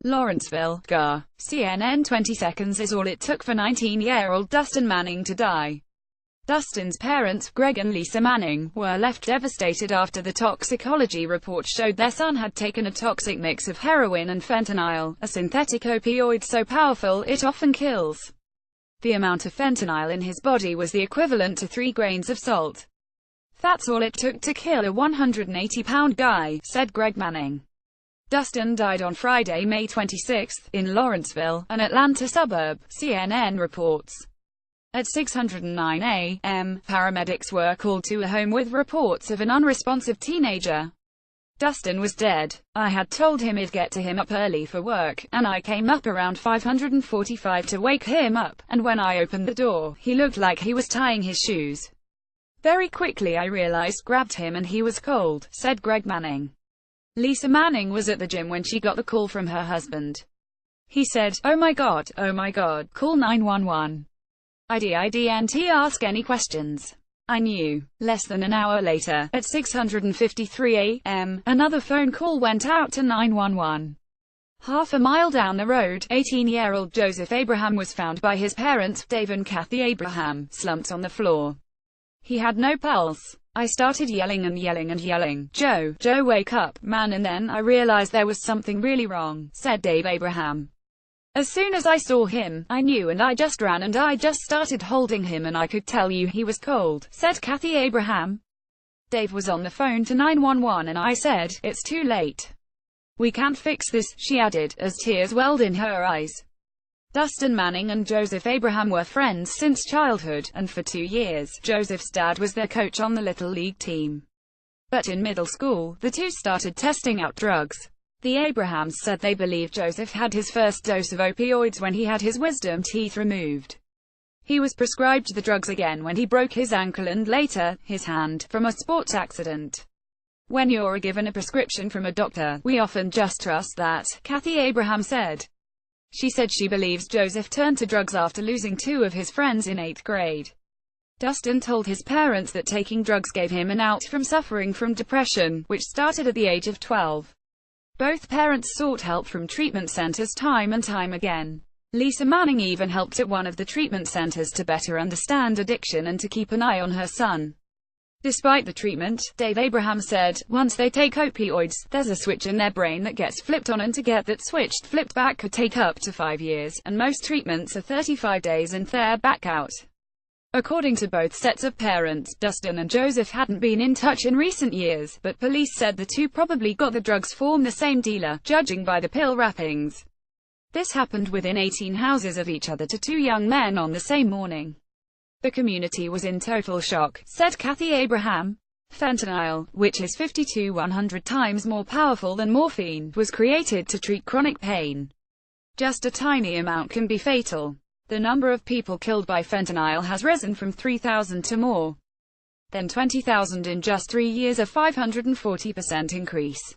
Lawrenceville, GA. CNN. 20 seconds is all it took for 19-year-old Dustin Manning to die. Dustin's parents, Greg and Lisa Manning, were left devastated after the toxicology report showed their son had taken a toxic mix of heroin and fentanyl, a synthetic opioid so powerful it often kills. The amount of fentanyl in his body was the equivalent to 3 grains of salt. "That's all it took to kill a 180-pound guy," said Greg Manning. Dustin died on Friday, May 26, in Lawrenceville, an Atlanta suburb, CNN reports. At 6:09 a.m., paramedics were called to a home with reports of an unresponsive teenager. Dustin was dead. "I had told him I'd get to him up early for work, and I came up around 5:45 to wake him up, and when I opened the door, he looked like he was tying his shoes. Very quickly I realized, grabbed him and he was cold," said Greg Manning. Lisa Manning was at the gym when she got the call from her husband. He said, oh my God, call 911. I didn't ask any questions. I knew." Less than an hour later, at 6:53 a.m., another phone call went out to 911. Half a mile down the road, 18-year-old Joseph Abraham was found by his parents, Dave and Kathy Abraham, slumped on the floor. He had no pulse. "I started yelling and yelling and yelling, 'Joe, wake up, man,' and then I realized there was something really wrong," said Dave Abraham. "As soon as I saw him, I knew and I just ran and I just started holding him and I could tell you he was cold," said Kathy Abraham. Dave was on the phone to 911 and I said, "It's too late. We can't fix this," she added, as tears welled in her eyes. Dustin Manning and Joseph Abraham were friends since childhood, and for 2 years, Joseph's dad was their coach on the Little League team. But in middle school, the two started testing out drugs. The Abrahams said they believe Joseph had his first dose of opioids when he had his wisdom teeth removed. He was prescribed the drugs again when he broke his ankle and later, his hand, from a sports accident. "When you're given a prescription from a doctor, we often just trust that," Kathy Abraham said. She said she believes Joseph turned to drugs after losing 2 of his friends in 8th grade. Dustin told his parents that taking drugs gave him an out from suffering from depression, which started at the age of 12. Both parents sought help from treatment centers time and time again. Lisa Manning even helped at one of the treatment centers to better understand addiction and to keep an eye on her son. Despite the treatment, Dave Abraham said, once they take opioids, there's a switch in their brain that gets flipped on, and to get that switch flipped back could take up to 5 years, and most treatments are 35 days and they're back out. According to both sets of parents, Dustin and Joseph hadn't been in touch in recent years, but police said the two probably got the drugs from the same dealer, judging by the pill wrappings. This happened within 18 houses of each other to 2 young men on the same morning. The community was in total shock, said Kathy Abraham. Fentanyl, which is 100 times more powerful than morphine, was created to treat chronic pain. Just a tiny amount can be fatal. The number of people killed by fentanyl has risen from 3,000 to more than 20,000 in just 3 years, a 540% increase.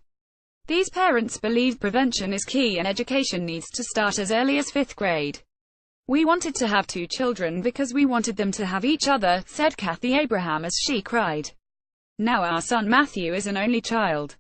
These parents believe prevention is key and education needs to start as early as 5th grade. "We wanted to have 2 children because we wanted them to have each other," said Kathy Abraham as she cried. "Now our son Matthew is an only child.